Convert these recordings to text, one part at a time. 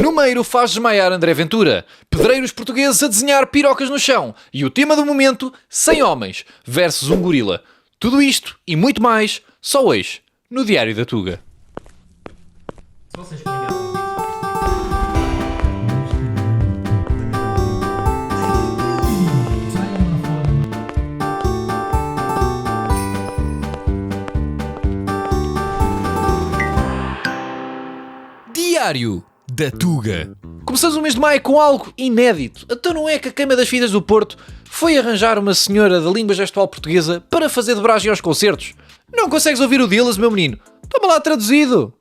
Numeiro faz desmaiar André Ventura. Pedreiros portugueses a desenhar pirocas no chão. E o tema do momento, 100 homens versus um gorila. Tudo isto e muito mais, só hoje, no Diário da Tuga. Se vocês ligaram Diário da Tuga. Começamos o mês de maio com algo inédito. Então não é que a Câmara das Filhas do Porto foi arranjar uma senhora da língua gestual portuguesa para fazer dobragem aos concertos? Não consegues ouvir o Dillas, meu menino? Toma lá traduzido.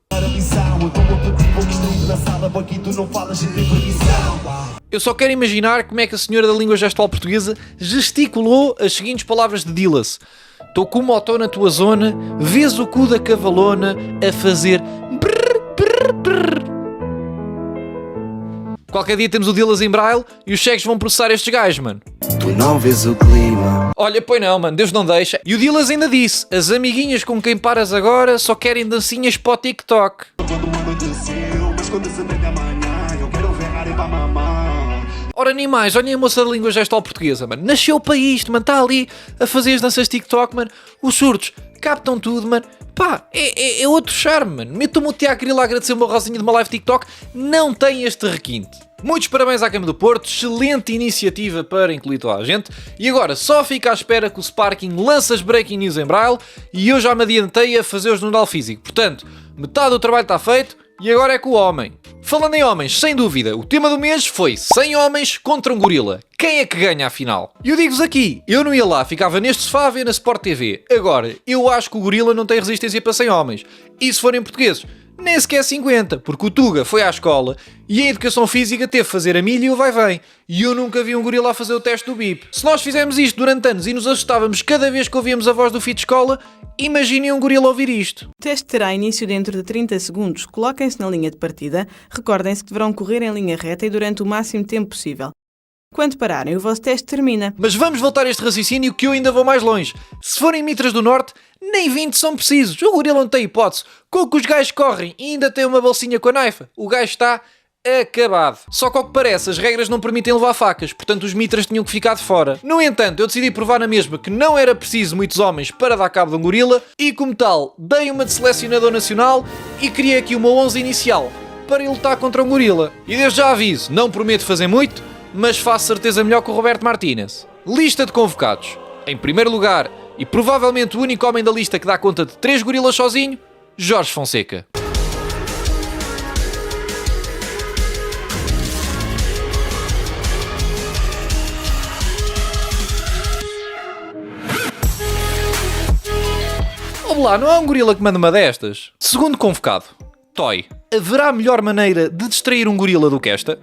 Eu só quero imaginar como é que a senhora da língua gestual portuguesa gesticulou as seguintes palavras de Dillas. Estou com o motó na tua zona, vês o cu da cavalona a fazer brrr, brrr, brrr. Qualquer dia temos o Dillas em Braille e os cheques vão processar estes gajos, mano. Tu não vês o clima. Olha, pois não, mano, Deus não deixa. E o Dillas ainda disse, as amiguinhas com quem paras agora só querem dancinhas para o TikTok. Ora, nem mais, olhem a moça da língua gestual portuguesa, mano. Nasceu para isto, mano, está ali a fazer as danças TikTok, mano. Os surdos captam tudo, mano. Pá, é outro charme, mano. Meto-me o Tiago Grilo a agradecer uma rosinha de uma live TikTok. Não tem este requinte. Muitos parabéns à Câmara do Porto. Excelente iniciativa para incluir toda a gente. E agora só fica à espera que o Sparking lance as breaking news em Braille e eu já me adiantei a fazer o jornal físico. Portanto, metade do trabalho está feito e agora é com o homem. Falando em homens, sem dúvida, o tema do mês foi 100 homens contra um gorila. Quem é que ganha afinal? E eu digo-vos aqui, eu não ia lá, ficava neste sofá a ver na Sport TV. Agora, eu acho que o gorila não tem resistência para 100 homens. E se forem portugueses, nem sequer 50, porque o Tuga foi à escola e em Educação Física teve que fazer a milha e o vai-vem. E eu nunca vi um gorila a fazer o teste do BIP. Se nós fizermos isto durante anos e nos assustávamos cada vez que ouvíamos a voz do fit de escola, imaginem um gorila ouvir isto. O teste terá início dentro de 30 segundos. Coloquem-se na linha de partida. Recordem-se que deverão correr em linha reta e durante o máximo tempo possível. Quando pararem, o vosso teste termina. Mas vamos voltar a este raciocínio que eu ainda vou mais longe. Se forem mitras do Norte, nem 20 são precisos. O gorila não tem hipótese. Com o que os gajos correm e ainda tem uma bolsinha com a naifa, o gajo está acabado. Só que ao que parece, as regras não permitem levar facas, portanto os mitras tinham que ficar de fora. No entanto, eu decidi provar na mesma que não era preciso muitos homens para dar cabo de um gorila e, como tal, dei uma de selecionador nacional e criei aqui uma 11 inicial para ele lutar contra um gorila. E desde já aviso, não prometo fazer muito, mas faço certeza melhor que o Roberto Martínez. Lista de convocados. Em primeiro lugar, e provavelmente o único homem da lista que dá conta de 3 gorilas sozinho, Jorge Fonseca. Olá, não há um gorila que manda uma destas? Segundo convocado, Toy. Haverá melhor maneira de distrair um gorila do que esta?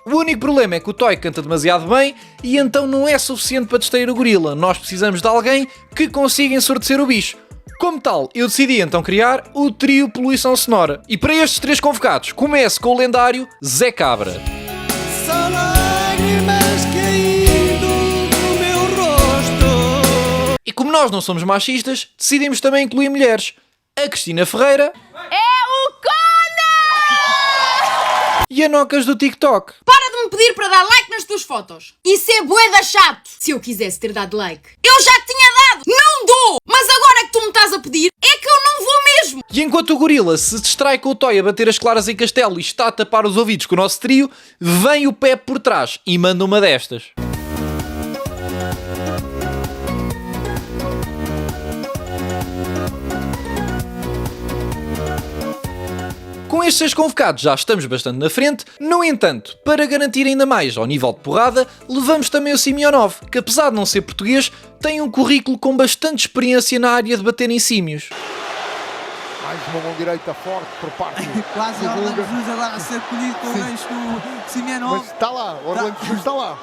O único problema é que o Toy canta demasiado bem e então não é suficiente para distrair o gorila. Nós precisamos de alguém que consiga ensurdecer o bicho. Como tal, eu decidi então criar o trio Poluição Sonora. E para estes 3 convocados, comece com o lendário Zé Cabra. São lágrimas caindo no meu rosto. E como nós não somos machistas, decidimos também incluir mulheres. A Cristina Ferreira e a Nocas do TikTok. Para de me pedir para dar like nas tuas fotos. Isso é bué da chato. Se eu quisesse ter dado like, eu já tinha dado. Não dou. Mas agora que tu me estás a pedir, é que eu não vou mesmo. E enquanto o gorila se distrai com o Toy a bater as claras em castelo e está a tapar os ouvidos com o nosso trio, vem o Pepe por trás e manda uma destas. Com estes 6 convocados já estamos bastante na frente, no entanto, para garantir ainda mais ao nível de porrada, levamos também o Simionov, que apesar de não ser português, tem um currículo com bastante experiência na área de bater em símios. Mais uma mão direita forte por parte Quase Orlando Jesus agora a ser colhido com o gancho do Simeonov. Mas está lá, Orlando Jesus está lá.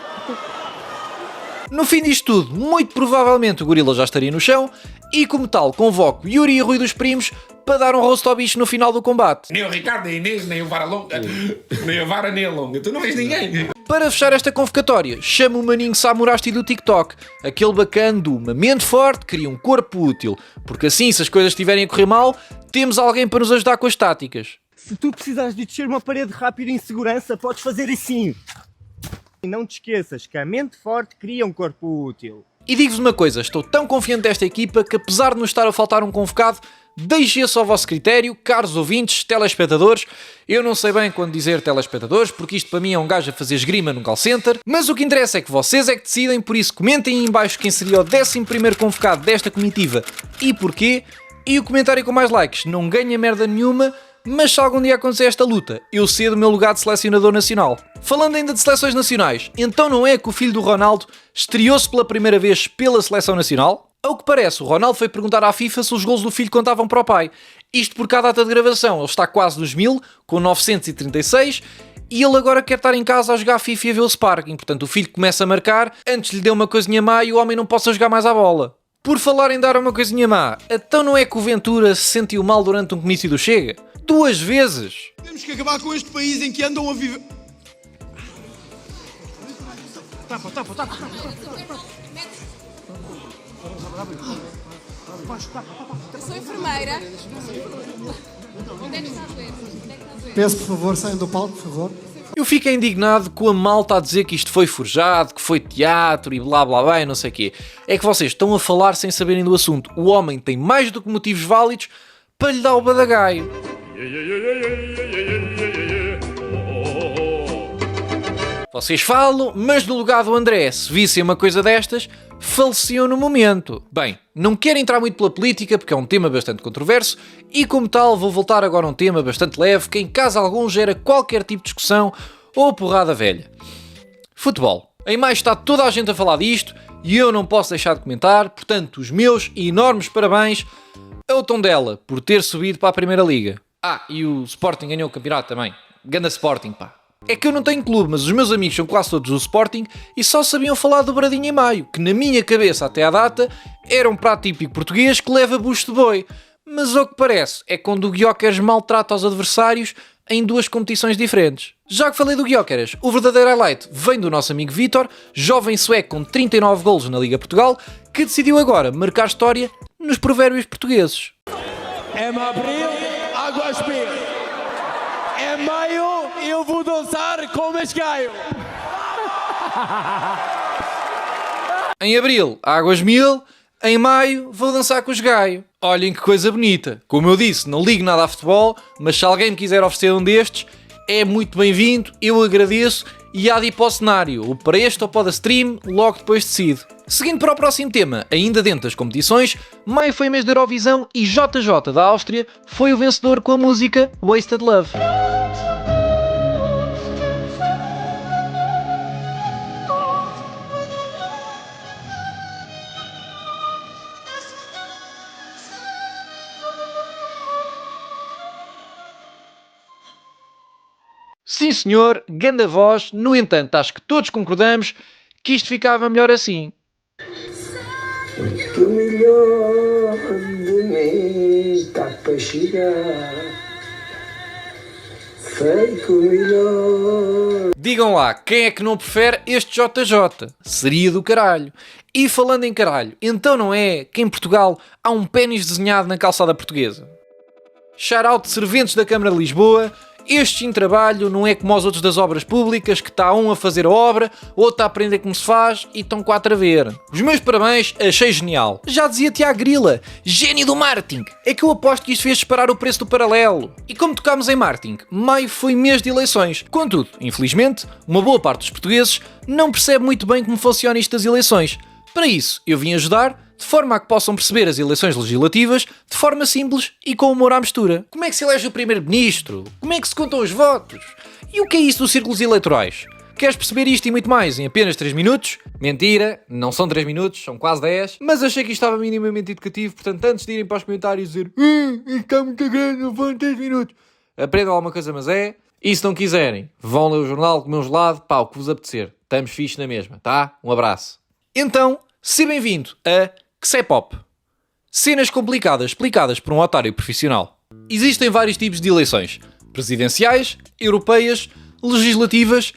No fim disto tudo, muito provavelmente o gorila já estaria no chão e, como tal, convoco Yuri e Rui dos Primos para dar um rosto ao bicho no final do combate. Nem o Ricardo, nem a Inês, nem o Vara Longa, nem a Vara nem a Longa. Tu não vês ninguém. Para fechar esta convocatória, chamo o maninho Samurasti do TikTok, aquele bacana do uma mente forte cria um corpo útil, porque assim, se as coisas estiverem a correr mal, temos alguém para nos ajudar com as táticas. Se tu precisares de descer uma parede rápida em segurança, podes fazer assim. E não te esqueças que a mente forte cria um corpo útil. E digo-vos uma coisa, estou tão confiante desta equipa que apesar de nos estar a faltar um convocado, deixe esse ao vosso critério, caros ouvintes, telespectadores. Eu não sei bem quando dizer telespectadores, porque isto para mim é um gajo a fazer esgrima num call center, mas o que interessa é que vocês é que decidem, por isso comentem aí em baixo quem seria o 11º convocado desta comitiva e porquê, e o comentário com mais likes não ganha merda nenhuma, mas se algum dia acontecer esta luta, eu cedo o meu lugar de selecionador nacional. Falando ainda de seleções nacionais, então não é que o filho do Ronaldo estreou-se pela primeira vez pela seleção nacional? Ao que parece, o Ronaldo foi perguntar à FIFA se os golos do filho contavam para o pai. Isto porque à data de gravação ele está quase nos 1000, com 936, e ele agora quer estar em casa a jogar FIFA e a ver o Sparking. Portanto, o filho começa a marcar, antes lhe deu uma coisinha má e o homem não possa jogar mais à bola. Por falar em dar uma coisinha má, então não é que o Ventura se sentiu mal durante um comício do Chega? 2 vezes! Temos que acabar com este país em que andam a viver. Eu sou enfermeira. Peço, por favor, saiam do palco, por favor. Eu fiquei indignado com a malta a dizer que isto foi forjado, que foi teatro e blá blá blá e não sei o quê. É que vocês estão a falar sem saberem do assunto. O homem tem mais do que motivos válidos para lhe dar o badagaio. Vocês falam, mas no lugar do André, se vissem uma coisa destas, faleciam no momento. Bem, não quero entrar muito pela política porque é um tema bastante controverso e como tal vou voltar agora a um tema bastante leve que em caso algum gera qualquer tipo de discussão ou porrada velha. Futebol. Em maio está toda a gente a falar disto e eu não posso deixar de comentar, portanto os meus enormes parabéns ao Tondela por ter subido para a Primeira Liga. Ah, e o Sporting ganhou o campeonato também. Ganda Sporting, pá. É que eu não tenho clube, mas os meus amigos são quase todos do Sporting e só sabiam falar do Bradinho em maio, que na minha cabeça até à data era um prato típico português que leva bucho de boi. Mas ao que parece é quando o Gyökeres maltrata os adversários em 2 competições diferentes. Já que falei do Gyökeres, o verdadeiro highlight vem do nosso amigo Vítor, jovem sueco com 39 golos na Liga Portugal, que decidiu agora marcar história nos provérbios portugueses. É abril, água a espir. É maio, eu vou dançar com o mescaio. Em abril, águas 1000, em maio, vou dançar com os gaio. Olhem que coisa bonita. Como eu disse, não ligo nada a futebol, mas se alguém me quiser oferecer um destes, é muito bem-vindo, eu agradeço e há de ir para o cenário, ou para este ou para o stream, logo depois decido. Seguindo para o próximo tema, ainda dentro das competições, maio foi mês da Eurovisão e JJ da Áustria foi o vencedor com a música Wasted Love. Sim senhor, ganda voz, no entanto acho que todos concordamos que isto ficava melhor assim. Muito melhor de mim está para chegar, feito melhor. Digam lá, quem é que não prefere este JJ? Seria do caralho. E falando em caralho, então não é que em Portugal há um pénis desenhado na calçada portuguesa? Shout-out de serventes da Câmara de Lisboa. Este em trabalho não é como os outros das obras públicas, que está um a fazer a obra, outro a aprender como se faz e estão 4 a ver. Os meus parabéns, achei genial. Já dizia Tiago Grila, gênio do marketing. É que eu aposto que isto fez disparar o preço do paralelo. E como tocámos em marketing, maio foi mês de eleições. Contudo, infelizmente, uma boa parte dos portugueses não percebe muito bem como funciona isto das eleições. Para isso, eu vim ajudar, de forma a que possam perceber as eleições legislativas de forma simples e com humor à mistura. Como é que se elege o primeiro-ministro? Como é que se contam os votos? E o que é isso dos círculos eleitorais? Queres perceber isto e muito mais em apenas 3 minutos? Mentira, não são 3 minutos, são quase 10. Mas achei que isto estava minimamente educativo, portanto antes de irem para os comentários dizer isto está muito grande, não vão 3 minutos. Aprendam alguma coisa, mas é. E se não quiserem, vão ler o jornal, comer um gelado, pá, o que vos apetecer. Estamos fixe na mesma, tá? Um abraço. Então, seja bem-vindo a Ksepop. Cenas complicadas explicadas por um otário profissional. Existem vários tipos de eleições. Presidenciais, europeias, legislativas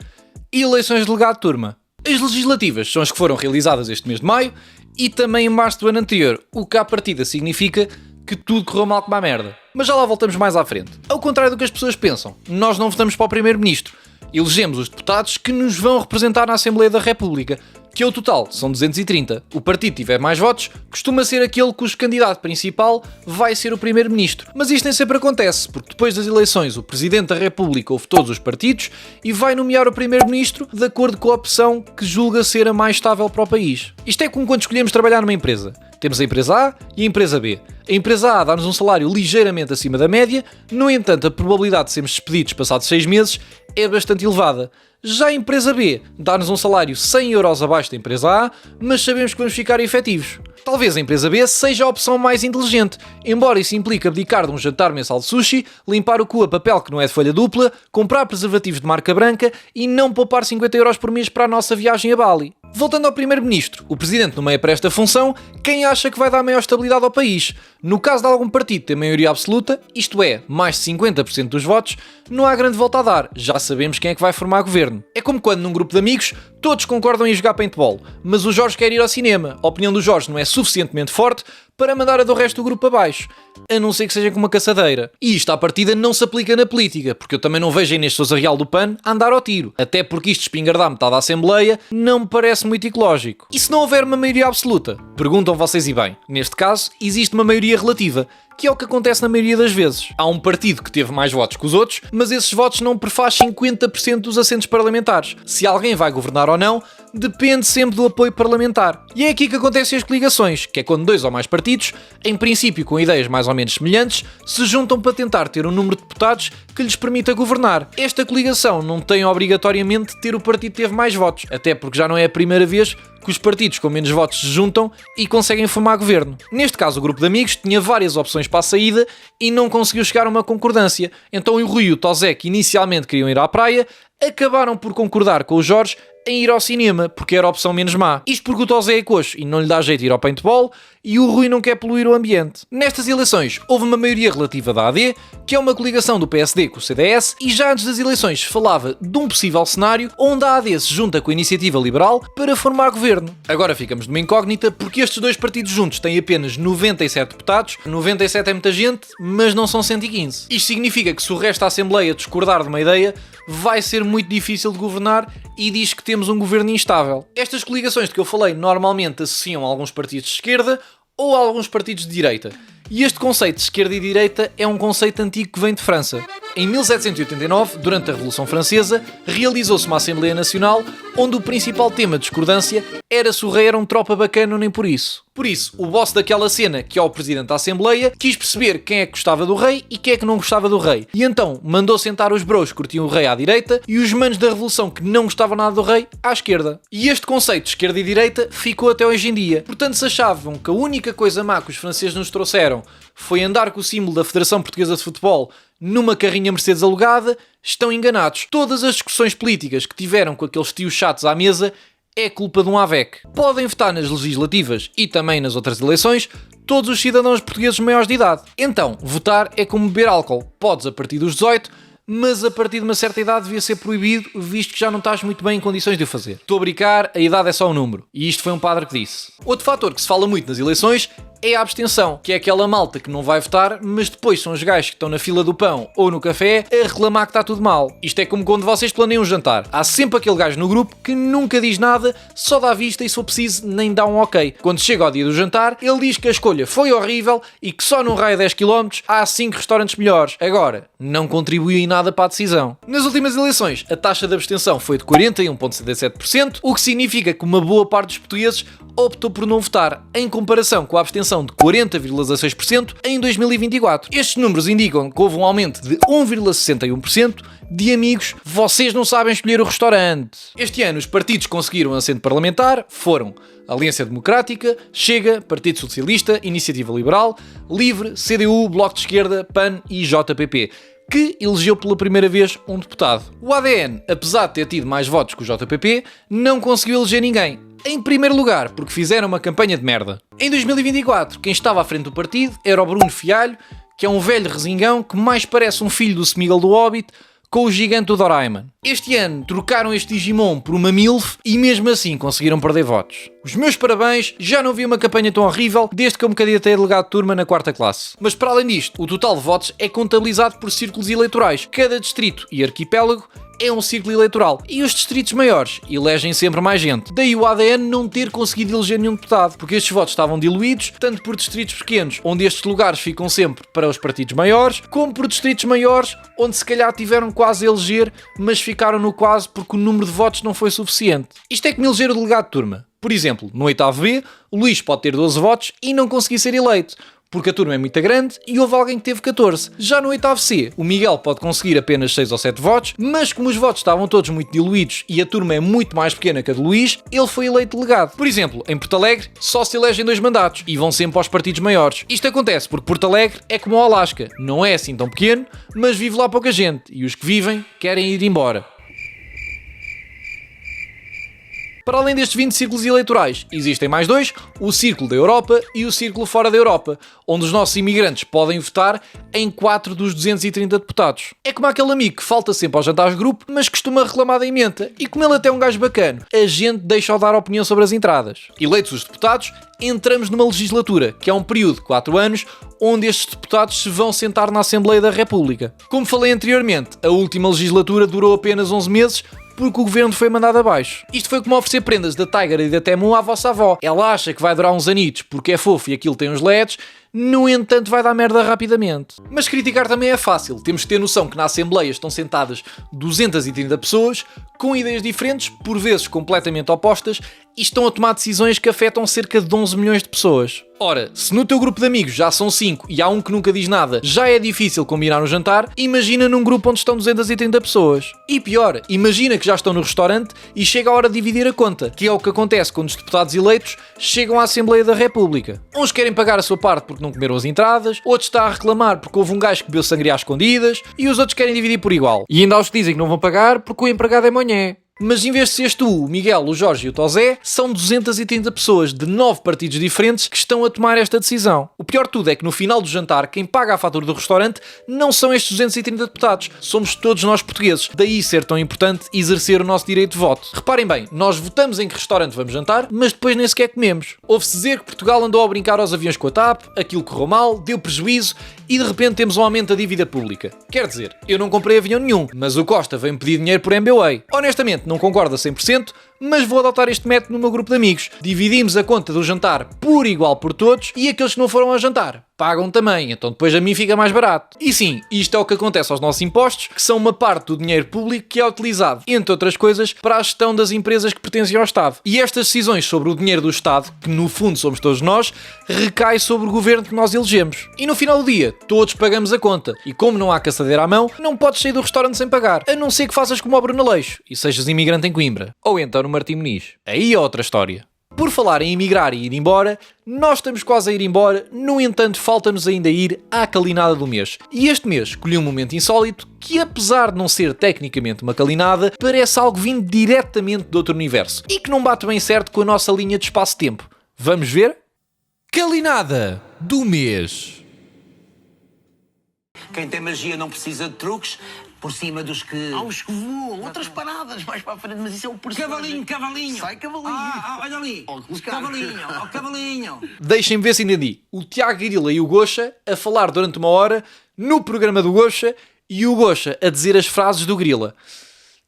E eleições de delegado de turma. As legislativas são as que foram realizadas este mês de maio e também em março do ano anterior, o que à partida significa que tudo correu mal como a merda. Mas já lá voltamos mais à frente. Ao contrário do que as pessoas pensam, nós não votamos para o Primeiro-Ministro. Elegemos os deputados que nos vão representar na Assembleia da República, que ao total são 230. O partido que tiver mais votos costuma ser aquele cujo candidato principal vai ser o Primeiro-Ministro. Mas isto nem sempre acontece, porque depois das eleições o Presidente da República ouve todos os partidos e vai nomear o Primeiro-Ministro de acordo com a opção que julga ser a mais estável para o país. Isto é como quando escolhemos trabalhar numa empresa. Temos a empresa A e a empresa B. A empresa A dá-nos um salário ligeiramente acima da média, no entanto a probabilidade de sermos despedidos passados 6 meses é bastante elevada. Já a empresa B dá-nos um salário 100 € abaixo da empresa A, mas sabemos que vamos ficar efetivos. Talvez a empresa B seja a opção mais inteligente, embora isso implique abdicar de um jantar mensal de sushi, limpar o cu a papel que não é de folha dupla, comprar preservativos de marca branca e não poupar 50 € por mês para a nossa viagem a Bali. Voltando ao Primeiro-Ministro, o Presidente nomeia para esta função quem acha que vai dar maior estabilidade ao país. No caso de algum partido ter maioria absoluta, isto é, mais de 50% dos votos, não há grande volta a dar, já sabemos quem é que vai formar governo. É como quando num grupo de amigos todos concordam em jogar paintball, mas o Jorge quer ir ao cinema. A opinião do Jorge não é suficientemente forte para mandar a do resto do grupo abaixo, a não ser que seja com uma caçadeira. E isto à partida não se aplica na política, porque eu também não vejo a Inês Sousa Real do PAN a andar ao tiro, até porque isto espingardar metade da Assembleia não me parece muito ecológico. E se não houver uma maioria absoluta? Perguntam vocês e bem. Neste caso, existe uma maioria relativa, que é o que acontece na maioria das vezes. Há um partido que teve mais votos que os outros, mas esses votos não prefaz 50% dos assentos parlamentares. Se alguém vai governar ou não, depende sempre do apoio parlamentar. E é aqui que acontecem as coligações, que é quando 2 ou mais partidos, em princípio com ideias mais ou menos semelhantes, se juntam para tentar ter um número de deputados que lhes permita governar. Esta coligação não tem obrigatoriamente de ter o partido que teve mais votos, até porque já não é a primeira vez que os partidos com menos votos se juntam e conseguem formar governo. Neste caso, o grupo de amigos tinha várias opções para a saída e não conseguiu chegar a uma concordância. Então o Rui e o Tosé, que inicialmente queriam ir à praia, acabaram por concordar com o Jorge em ir ao cinema, porque era a opção menos má. Isto porque o Tosé é coxo e não lhe dá jeito de ir ao paintball e o Rui não quer poluir o ambiente. Nestas eleições houve uma maioria relativa da AD, que é uma coligação do PSD com o CDS, e já antes das eleições se falava de um possível cenário onde a AD se junta com a Iniciativa Liberal para formar governo. Agora ficamos numa incógnita porque estes dois partidos juntos têm apenas 97 deputados, 97 é muita gente, mas não são 115. Isto significa que se o resto da Assembleia discordar de uma ideia, vai ser muito difícil de governar e diz que temos um governo instável. Estas coligações de que eu falei normalmente associam a alguns partidos de esquerda ou a alguns partidos de direita. E este conceito de esquerda e direita é um conceito antigo que vem de França. Em 1789, durante a Revolução Francesa, realizou-se uma Assembleia Nacional onde o principal tema de discordância era se o rei era um tropa bacana ou nem por isso. Por isso, o boss daquela cena, que é o presidente da Assembleia, quis perceber quem é que gostava do rei e quem é que não gostava do rei. E então mandou sentar os bros que curtiam o rei à direita e os manos da Revolução que não gostavam nada do rei à esquerda. E este conceito de esquerda e direita ficou até hoje em dia. Portanto, se achavam que a única coisa má que os franceses nos trouxeram foi andar com o símbolo da Federação Portuguesa de Futebol numa carrinha Mercedes alugada, estão enganados. Todas as discussões políticas que tiveram com aqueles tios chatos à mesa é culpa de um AVEC. Podem votar nas legislativas e também nas outras eleições todos os cidadãos portugueses maiores de idade. Então, votar é como beber álcool. Podes a partir dos 18, mas a partir de uma certa idade devia ser proibido, visto que já não estás muito bem em condições de o fazer. Estou a brincar, a idade é só um número. E isto foi um padre que disse. Outro fator que se fala muito nas eleições é a abstenção, que é aquela malta que não vai votar, mas depois são os gajos que estão na fila do pão ou no café a reclamar que está tudo mal. Isto é como quando vocês planeiam um jantar. Há sempre aquele gajo no grupo que nunca diz nada, só dá vista e, se for preciso, nem dá um ok. Quando chega ao dia do jantar, ele diz que a escolha foi horrível e que só num raio de 10 km há 5 restaurantes melhores. Agora, não contribuiu em nada para a decisão. Nas últimas eleições, a taxa de abstenção foi de 41,77%, o que significa que uma boa parte dos portugueses optou por não votar, em comparação com a abstenção de 40,6% em 2024. Estes números indicam que houve um aumento de 1,61% de amigos. Vocês não sabem escolher o restaurante. Este ano os partidos que conseguiram assento parlamentar foram Aliança Democrática, Chega, Partido Socialista, Iniciativa Liberal, Livre, CDU, Bloco de Esquerda, PAN e JPP, que elegeu pela primeira vez um deputado. O ADN, apesar de ter tido mais votos que o JPP, não conseguiu eleger ninguém. Em primeiro lugar, porque fizeram uma campanha de merda. Em 2024, quem estava à frente do partido era o Bruno Fialho, que é um velho resingão que mais parece um filho do Sméagol do Hobbit, com o gigante do Doraemon. Este ano trocaram este Digimon por uma MILF e mesmo assim conseguiram perder votos. Os meus parabéns, já não vi uma campanha tão horrível desde que eu me candidatei a delegado de turma na 4ª classe. Mas para além disto, o total de votos é contabilizado por círculos eleitorais. Cada distrito e arquipélago é um círculo eleitoral e os distritos maiores elegem sempre mais gente. Daí o ADN não ter conseguido eleger nenhum deputado, porque estes votos estavam diluídos tanto por distritos pequenos, onde estes lugares ficam sempre para os partidos maiores, como por distritos maiores, onde se calhar tiveram quase a eleger, mas ficaram no quase porque o número de votos não foi suficiente. Isto é como eleger o delegado de turma. Por exemplo, no 8º B, o Luís pode ter 12 votos e não conseguir ser eleito, porque a turma é muito grande e houve alguém que teve 14. Já no 8º C, o Miguel pode conseguir apenas 6 ou 7 votos, mas como os votos estavam todos muito diluídos e a turma é muito mais pequena que a de Luís, ele foi eleito delegado. Por exemplo, em Porto Alegre só se elegem 2 mandatos e vão sempre aos partidos maiores. Isto acontece porque Porto Alegre é como o Alasca, não é assim tão pequeno, mas vive lá pouca gente e os que vivem querem ir embora. Para além destes 20 círculos eleitorais, existem mais 2, o Círculo da Europa e o Círculo fora da Europa, onde os nossos imigrantes podem votar em 4 dos 230 deputados. É como aquele amigo que falta sempre aos jantares de grupo, mas costuma reclamar da emenda, e como ele até é um gajo bacana, a gente deixa-o dar opinião sobre as entradas. Eleitos os deputados, entramos numa legislatura, que é um período de 4 anos, onde estes deputados se vão sentar na Assembleia da República. Como falei anteriormente, a última legislatura durou apenas 11 meses, porque o governo foi mandado abaixo. Isto foi como oferecer prendas da Tiger e da Temu à vossa avó. Ela acha que vai durar uns anitos porque é fofo e aquilo tem uns LEDs, no entanto vai dar merda rapidamente. Mas criticar também é fácil. Temos que ter noção que na Assembleia estão sentadas 230 pessoas com ideias diferentes, por vezes completamente opostas, e estão a tomar decisões que afetam cerca de 11 milhões de pessoas. Ora, se no teu grupo de amigos já são 5 e há um que nunca diz nada, já é difícil combinar um jantar, imagina num grupo onde estão 230 pessoas. E pior, imagina que já estão no restaurante e chega a hora de dividir a conta, que é o que acontece quando os deputados eleitos chegam à Assembleia da República. Uns querem pagar a sua parte porque não comeram as entradas, outros está a reclamar porque houve um gajo que bebeu sangria às escondidas e os outros querem dividir por igual. E ainda há os que dizem que não vão pagar porque o empregado é monhé. Mas em vez de seres tu, o Miguel, o Jorge e o Tosé, são 230 pessoas de 9 partidos diferentes que estão a tomar esta decisão. O pior de tudo é que no final do jantar, quem paga a fatura do restaurante não são estes 230 deputados, somos todos nós portugueses. Daí ser tão importante exercer o nosso direito de voto. Reparem bem, nós votamos em que restaurante vamos jantar, mas depois nem sequer comemos. Ouve-se dizer que Portugal andou a brincar aos aviões com a TAP, aquilo correu mal, deu prejuízo e de repente temos um aumento da dívida pública. Quer dizer, eu não comprei avião nenhum, mas o Costa veio-me pedir dinheiro por MBWay. Honestamente, não concordo a 100%, mas vou adotar este método no meu grupo de amigos. Dividimos a conta do jantar por igual por todos e aqueles que não foram ao jantar pagam também, então depois a mim fica mais barato. E sim, isto é o que acontece aos nossos impostos, que são uma parte do dinheiro público que é utilizado, entre outras coisas, para a gestão das empresas que pertencem ao Estado. E estas decisões sobre o dinheiro do Estado, que no fundo somos todos nós, recai sobre o governo que nós elegemos. E no final do dia, todos pagamos a conta. E como não há caçadeira à mão, não podes sair do restaurante sem pagar, a não ser que faças como o Bruno Aleixo e sejas imigrante em Coimbra. Ou então no Martim Moniz. Aí é outra história. Por falar em emigrar e ir embora, nós estamos quase a ir embora, no entanto falta-nos ainda ir à calinada do mês. E este mês escolhi um momento insólito que, apesar de não ser tecnicamente uma calinada, parece algo vindo diretamente de outro universo e que não bate bem certo com a nossa linha de espaço-tempo. Vamos ver? Calinada do mês. Quem tem magia não precisa de truques. Por cima dos que... Há os que voam, outras paradas mais para a frente, mas isso é o personagem. Cavalinho! Sai cavalinho! Olha ali! Cavalinho! Deixem-me ver se entendi. O Tiago Grila e o Gocha a falar durante uma hora no programa do Gocha e o Gocha a dizer as frases do Grila.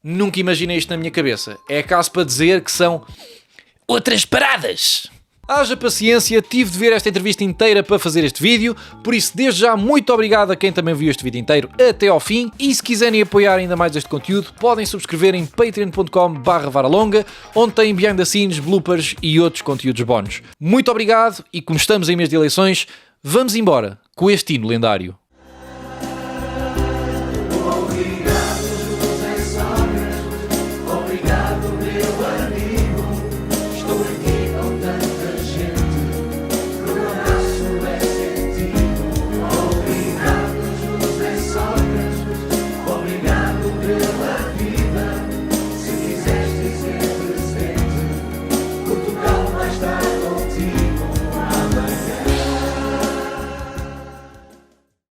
Nunca imaginei isto na minha cabeça. É caso para dizer que são outras paradas. Haja paciência, tive de ver esta entrevista inteira para fazer este vídeo, por isso desde já muito obrigado a quem também viu este vídeo inteiro até ao fim, e se quiserem apoiar ainda mais este conteúdo podem subscrever em patreon.com/varalonga, onde tem behind the scenes, bloopers e outros conteúdos bónus. Muito obrigado e como estamos em mês de eleições, vamos embora com este hino lendário. Obrigado, meu amigo.